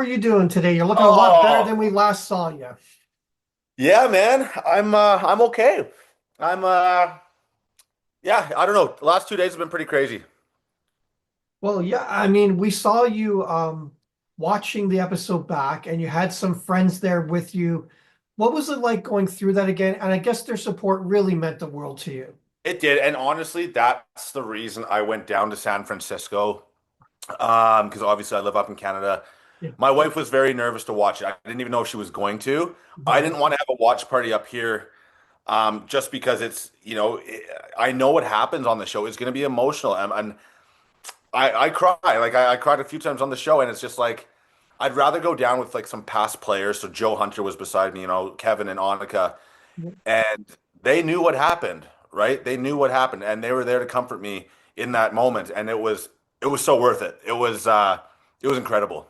How are you doing today? You're looking a lot better Oh, than we last saw you. yeah, man. I'm okay. I'm yeah, I don't know. The last 2 days have been pretty crazy. Well, yeah, I mean, we saw you watching the episode back and you had some friends there with you. What was it like going through that again? And I guess their support really meant the world to you. It did, and honestly, that's the reason I went down to San Francisco. Because obviously I live up in Canada. Yeah. My wife was very nervous to watch it. I didn't even know if she was going to. I Right. didn't want to have a watch party up here, just because I know what happens on the show is going to be emotional, and I cry. Like I cried a few times on the show, and it's just like I'd rather go down with like some past players. So Joe Hunter was beside me, Kevin and Annika, and they knew what happened, right? They knew what happened, and they were there to comfort me in that moment, and it was so worth it. It was incredible.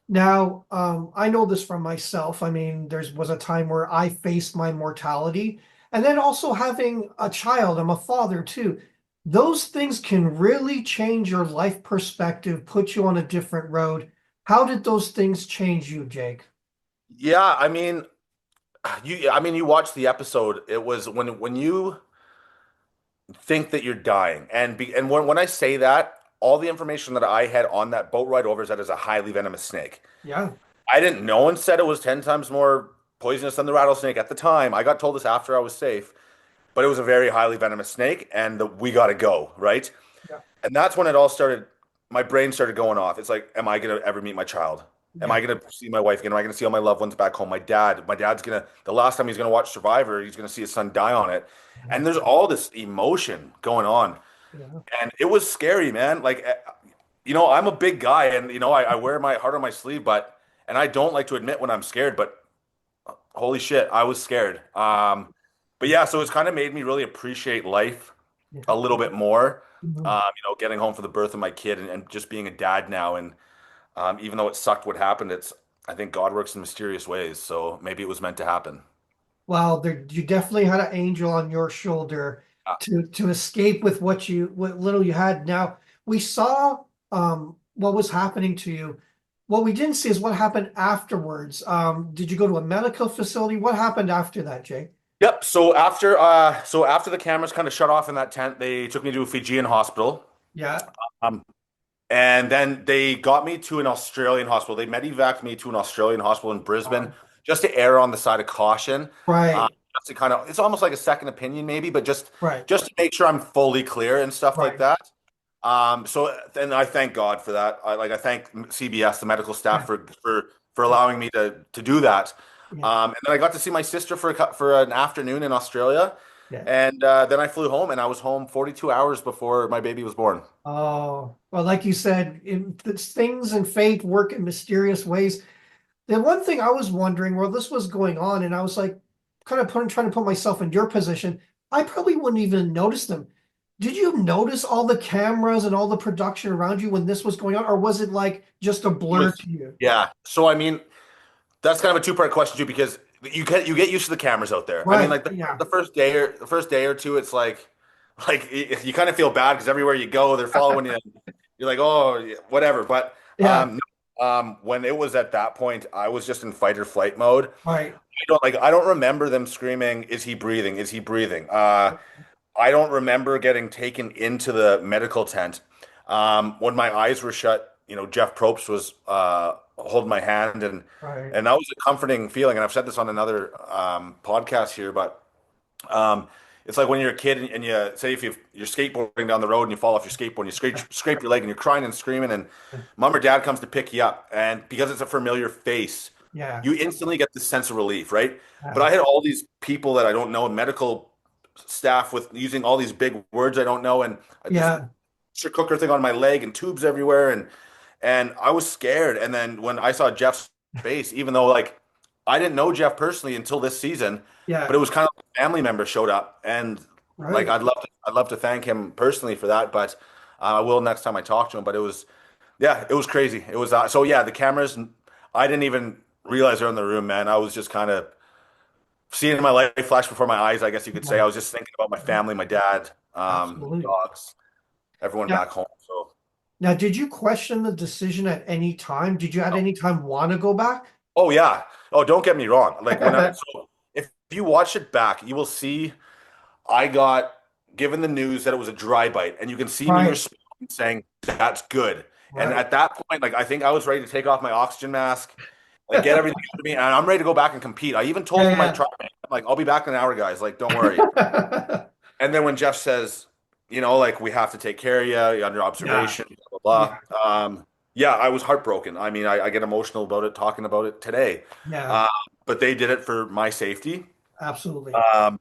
Now, I know this from myself. I mean, there was a time where I faced my mortality, and then also having a child, I'm a father too. Those things can really change your life perspective, put you on a different road. How did those things change you, Jake? Yeah, you watched the episode. It was when you think that you're dying, and when I say that, all the information that I had on that boat ride over is that it's a highly venomous snake. Yeah. I didn't know and said it was 10 times more poisonous than the rattlesnake at the time. I got told this after I was safe, but it was a very highly venomous snake, and we got to go, right? Yeah. And that's when it all started. My brain started going off. It's like, am I going to ever meet my child? Am Yeah. I going to see my wife again? Am I going to see all my loved ones back home? My dad's the last time he's going to watch Survivor, he's going to see his son die on it. And there's all this emotion going on. Yeah. And it was scary, man. Like, I'm a big guy and, I wear my heart on my sleeve, and I don't like to admit when I'm scared, but holy shit, I was scared. But yeah, so it's kind of made me really appreciate life Yeah. a little bit more. Mhm. Getting home for the birth of my kid and just being a dad now. And even though it sucked what happened, I think God works in mysterious ways. So maybe it was meant to happen. Well, there, you definitely had an angel on your shoulder Uh, to escape with what little you had. Now we saw what was happening to you. What we didn't see is what happened afterwards. Did you go to a medical facility? What happened after that, Jay? Yep. So after the cameras kind of shut off in that tent, they took me to a Fijian hospital. Yeah. Um, and then they got me to an Australian hospital. They medevaced me to an Australian hospital in Brisbane Um, just to err on the side of caution. Um, right. just to kind of, it's almost like a second opinion maybe, but just Right. just to make sure I'm fully clear and stuff like Right. that. So then I thank God for that. I thank CBS, the medical staff, Yeah. for allowing me to do that. Yeah. And then I got to see my sister for an afternoon in Australia, Yeah. and then I flew home, and I was home 42 hours before my baby was born. Oh, well, like you said, things and fate work in mysterious ways. The one thing I was wondering while this was going on, and I was like, trying to put myself in your position, I probably wouldn't even notice them. Did you notice all the cameras and all the production around you when this was going on, or was it like just a It blur was, to you? yeah. So I mean, that's kind of a two-part question too, because you get used to the cameras out there. I mean, Right. like the, Yeah. the first day or two, it's like you kind of feel bad because everywhere you go, they're following you. You're like, oh, yeah, whatever. But Yeah. no, when it was at that point, I was just in fight or flight mode. Right. I don't remember them screaming, "Is he breathing? Is he breathing?" I don't remember getting taken into the medical tent. When my eyes were shut, Jeff Probst was holding my hand, and Right. and that was a comforting feeling. And I've said this on another podcast here, but um, it's like when you're a kid and you say if you're skateboarding down the road and you fall off your skateboard and you scrape your leg and you're crying and screaming and mom or dad comes to pick you up, and because it's a familiar face, Yeah. you instantly get this sense of relief, right? But Yeah. I had all these people that I don't know, medical staff with using all these big words I don't know, and this Yeah. pressure cooker thing on my leg and tubes everywhere, and I was scared. And then when I saw Jeff's face, even though like I didn't know Jeff personally until this season, but Yeah. it was kind of like a family member showed up, and like Right. I'd love to thank him personally for that, but I will next time I talk to him. But it was crazy. It was so yeah, the cameras. I didn't even realize they're in the room, man. I was just kind of seeing my life flash before my eyes, I guess you could say. I Yeah. was just thinking about my family, my dad, Absolutely. dogs, everyone Yeah. back home. So. Now, did you question the decision at any time? Did you at any time want to go back? Oh yeah. Oh, don't get me wrong. Like so if you watch it back, you will see I got given the news that it was a dry bite, and you can see me Right, responding saying that's good. And right. at that point, like I think I was ready to take off my oxygen mask, like get everything out of me, and I'm ready to go back and compete. I even told my Yeah, truck mate, I'm like, I'll be back in an hour, guys. Like, don't worry. yeah. And then when Jeff says, like we have to take care of you, you're under Yeah, observation, blah blah yeah, blah. Yeah, I was heartbroken. I mean, I get emotional about it, talking about it today. yeah, Uh, but they did it for my safety. absolutely. Um,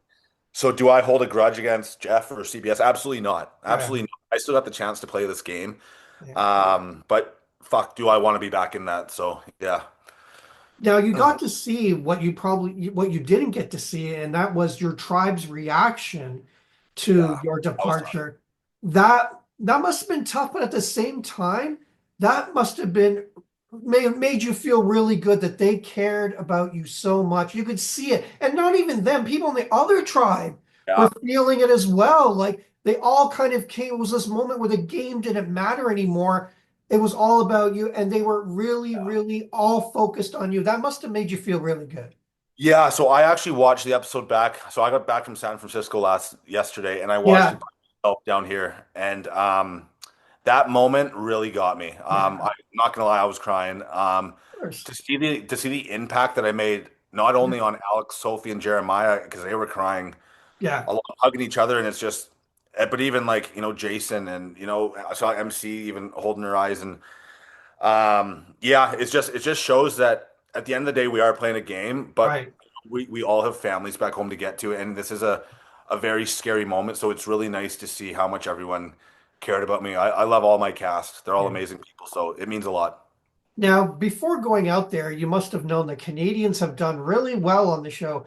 so do I hold a grudge against Jeff or CBS? Absolutely not. Yeah, Absolutely not. I still got the chance to play this game. yeah. But fuck, do I want to be back in that? So yeah. Now you got to see what you didn't get to see, and that was your tribe's reaction to Yeah. your That was tough. departure. That must have been tough, but at the same time, that must have been made you feel really good that they cared about you so much. You could see it, and not even them, people in the other tribe were Yeah. feeling it as well. Like they all kind of came. It was this moment where the game didn't matter anymore. It was all about you, and they were really, really all focused on you. That must have made you feel really good. Yeah, so I actually watched the episode back. So I got back from San Francisco yesterday, and I watched Yeah, it by myself down here, and that moment really got me. yeah, I'm not gonna lie, I was crying. of course. To see the impact that I made, not only on Alex, Sophie, and Jeremiah, because they were crying Yeah, a lot, hugging each other, and it's just, but even like Jason and I saw MC even holding her eyes, and yeah, it just shows that at the end of the day we are playing a game, but right. we all have families back home to get to, and this is a very scary moment. So it's really nice to see how much everyone cared about me. I love all my cast; they're all Yeah. amazing people, so it means a lot. Now, before going out there, you must have known the Canadians have done really well on the show.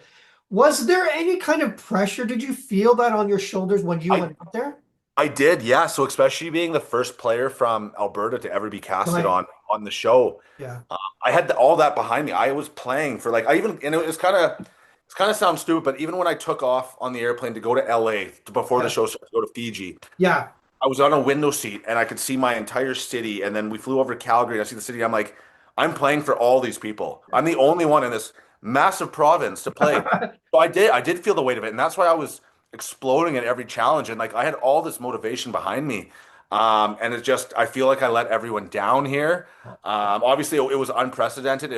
Was there any kind of pressure? Did you feel that on your shoulders when you I went out there? I did, yeah. So especially being the first player from Alberta to ever be casted Right. on the show, Yeah. I had all that behind me. I was playing for like I even and it was kind of sounds stupid, but even when I took off on the airplane to go to LA before the Yeah. show started to go to Fiji, Yeah. I was on a window seat and I could see my entire city. And then we flew over to Calgary and I see the city. I'm like, I'm playing for all these people. I'm the only one in this massive province to play. So I did feel the weight of it. And that's why I was exploding at every challenge. And like I had all this motivation behind me. And it's just, I feel like I let everyone down here. Obviously, it was unprecedented.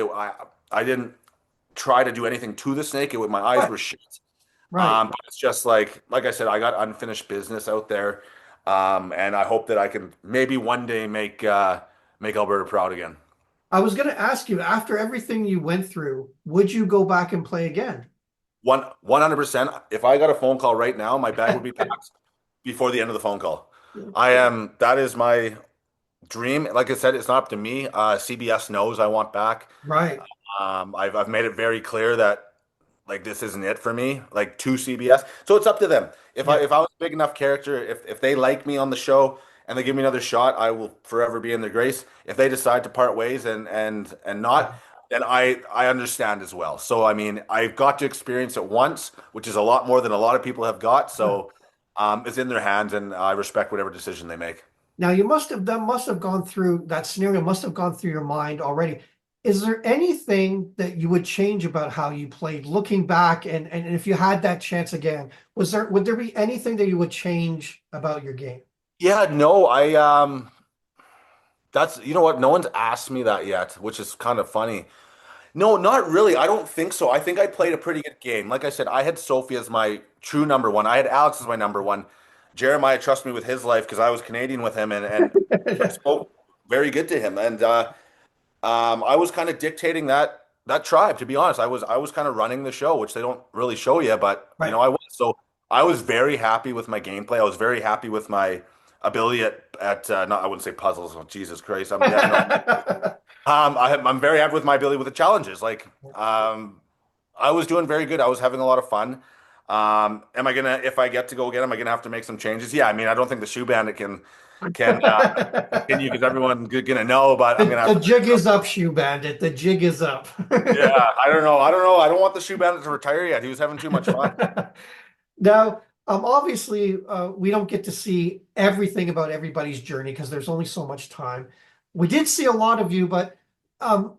I didn't try to do anything to the snake. My eyes Right. were shut. Right. But it's just like I said, I got unfinished business out there, and I hope that I can maybe one day make Alberta proud again. I was going to ask you, after everything you went through, would you go back and play again? 100%. If I got a phone call right now, my bag would be packed before the end of the phone call. I am. That is my dream. Like I said, it's not up to me. CBS knows I want back. Right. I've made it very clear that like this isn't it for me, like to CBS. So it's up to them. Yeah. If I was a big enough character, if they like me on the show and they give me another shot, I will forever be in their grace. If they decide to part ways and not, Yeah. then I understand as well. So I mean, I've got to experience it once, which is a lot more than a lot of people have got. Yeah. So it's in their hands, and I respect whatever decision they make. Now you must have gone through that scenario, must have gone through your mind already. Is there anything that you would change about how you played looking back and if you had that chance again, would there be anything that you would change about your game? Yeah, no, that's you know what, no one's asked me that yet, which is kind of funny. No, not really. I don't think so. I think I played a pretty good game. Like I said, I had Sophie as my true number one. I had Alex as my number one. Jeremiah trusted me with his life because I was Canadian with him and spoke very good to him. And I was kind of dictating that tribe, to be honest. I was kind of running the show, which they don't really show you, but Right. I was. So I was very happy with my gameplay. I was very happy with my ability at not I wouldn't say puzzles. Oh, Jesus Christ. Yeah, no. I'm very happy with my ability with the challenges. I was doing very good. I was having a lot of fun. Am I gonna, if I get to go again, am I gonna have to make some changes? Yeah, I mean, I don't think the shoe bandit can continue because everyone's gonna know, but I'm gonna have The to. jig is up, Shoe Bandit. The jig is up. Yeah, I don't know. I don't know. I don't want the shoe bandit to retire yet. He was having too much fun. Now, Obviously, we don't get to see everything about everybody's journey because there's only so much time. We did see a lot of you, but um,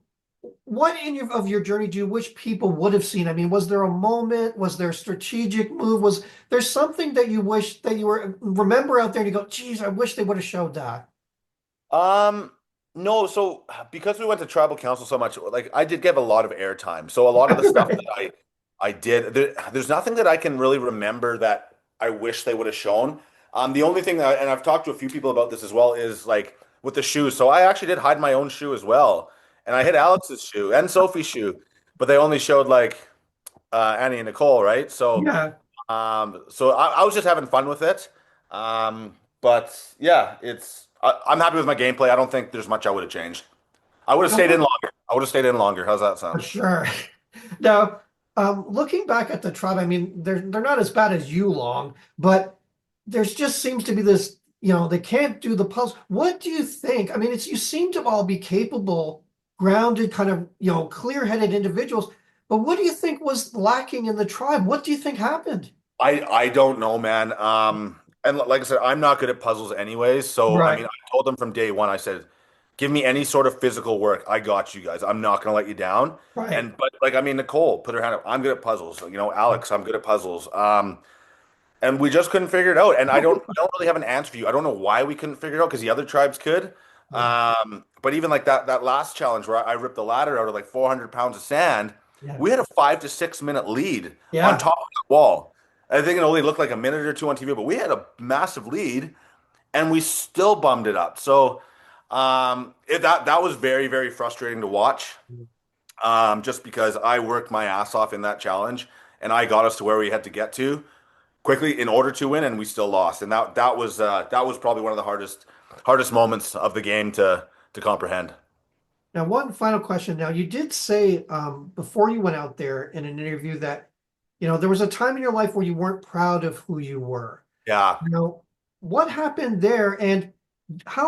what in your journey do you wish people would have seen? I mean, was there a moment? Was there a strategic move? Was there something that you wish that you were remember out there and you go, geez, I wish they would have showed that. Um, no, so because we went to tribal council so much, like I did give a lot of airtime. So a lot of the stuff that Right. I did, there's nothing that I can really remember that I wish they would have shown. The only thing that, and I've talked to a few people about this as well, is like with the shoes. So I actually did hide my own shoe as well, and I hid Alex's shoe and Sophie's shoe, but they only showed like Annie and Nicole, right? Yeah. So I was just having fun with it. But yeah, I'm happy with my gameplay. I don't think there's much I would have changed. I would have stayed in Now, longer. I would have stayed in longer. How's that for sound? sure. Now, looking back at the tribe, I mean, they're not as bad as you long, but there's just seems to be this, they can't do the puzzle. What do you think? I mean, you seem to all be capable, grounded, kind of, clear-headed individuals, but what do you think was lacking in the tribe? What do you think happened? I don't know, man. And like I said, I'm not good at puzzles anyways. So I Right, mean, I told them from day one. I said, give me any sort of physical work. I got you guys. I'm not gonna let you down. right. And but like I mean, Nicole put her hand up. I'm good at puzzles. Alex, I'm good at puzzles. And we just couldn't figure it out. And I don't really have an answer for you. I don't know why we couldn't figure it out because the other tribes could. Yeah, But even like that last challenge where I ripped the ladder out of like 400 pounds of sand, yeah, we had a 5 to 6 minute lead on yeah. top of the wall. I think it only looked like a minute or two on TV, but we had a massive lead and we still bummed it up. So that was very, very frustrating to watch. Just because I worked my ass off in that challenge and I got us to where we had to get to quickly in order to win, and we still lost. And that was probably one of the hardest moments of the game to comprehend. Now, one final question. Now, you did say before you went out there in an interview that, there was a time in your life where you weren't proud of who you were. Yeah. Now, what happened there, and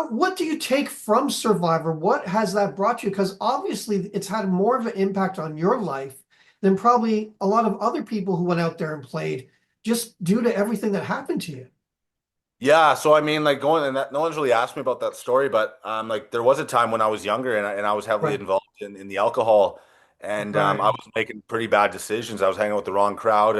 what do you take from Survivor? What has that brought you? Because obviously, it's had more of an impact on your life than probably a lot of other people who went out there and played, just due to everything that happened to you. Yeah, so I mean, like going and that no one's really asked me about that story, but like there was a time when I was younger and I was heavily Right, involved in the alcohol, and I right, was making pretty bad decisions. I was hanging out with the wrong crowd,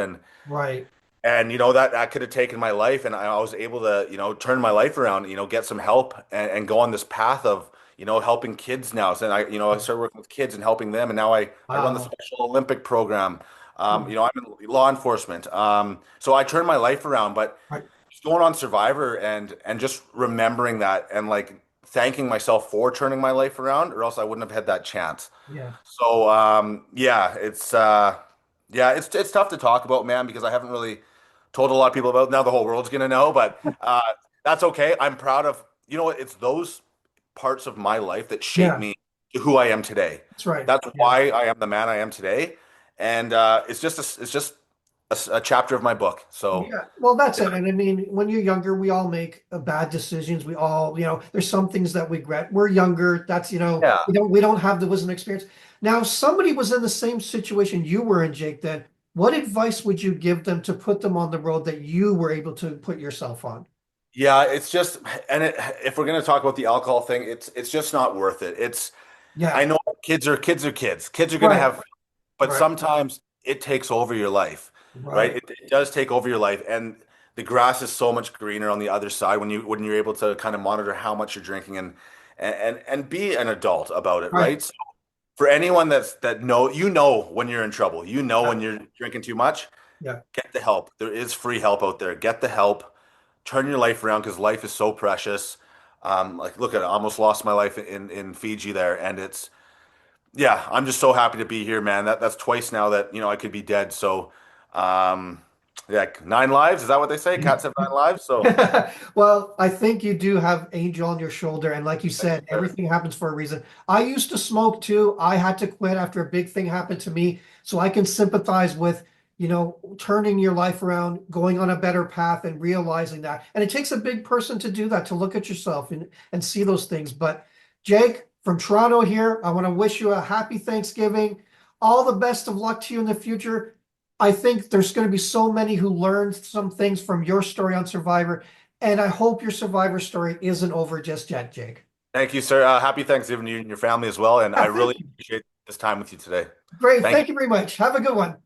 right. and that could have taken my life, and I was able to turn my life around, get some help and go on this path of helping kids now. So then I started working with kids and helping them, and now I run the Wow. Special Olympic program. I'm in law enforcement. So I turned my life around, but Right. just going on Survivor and just remembering that and like thanking myself for turning my life around, or else I wouldn't have had that chance. Yeah. So yeah, it's tough to talk about, man, because I haven't really told a lot of people about. Now the whole world's gonna know, but that's okay. I'm proud of it's those parts of my life that shape Yeah. me to who I am today. That's right. That's Yeah. why I am the man I am today, and it's just a chapter of my book. So Yeah, well, that's it. And I mean, when you're younger, we all make bad decisions. We all, there's some things that we regret. We're younger. That's, yeah. we don't have the wisdom experience. Now, if somebody was in the same situation you were in, Jake, then what advice would you give them to put them on the road that you were able to put yourself on? Yeah, it's just, if we're going to talk about the alcohol thing, it's just not worth it. I Yeah, know kids are kids. Kids are going to right, have, but right, sometimes it takes over your life, right? right, It does take over your life, and the grass is so much greener on the other side when you're able to kind of monitor how much you're drinking and be an adult about it, right. right? So for anyone that when you're in trouble, Yeah, when you're drinking too much, yeah. get the help. There is free help out there. Get the help. Turn your life around because life is so precious. Like look at it, I almost lost my life in Fiji there, and yeah, I'm just so happy to be here, man. That's twice now that I could be dead. So, um, yeah, 9 lives, is that what they say? Cats have 9 lives. So, Well, I think you do have angel on your shoulder. And like you said, everything happens for a reason. I used to smoke too. I had to quit after a big thing happened to me. So I can sympathize with, turning your life around, going on a better path and realizing that. And it takes a big person to do that, to look at yourself and see those things. But Jake from Toronto here, I want to wish you a happy Thanksgiving. All the best of luck to you in the future. I think there's going to be so many who learned some things from your story on Survivor, and I hope your Survivor story isn't over just yet, Jake. Thank you, sir. Happy Thanksgiving to you and your family as well. And Yeah, I thank really you. appreciate this time with you today. Great. Thank Thank you. you very much. Have a good one.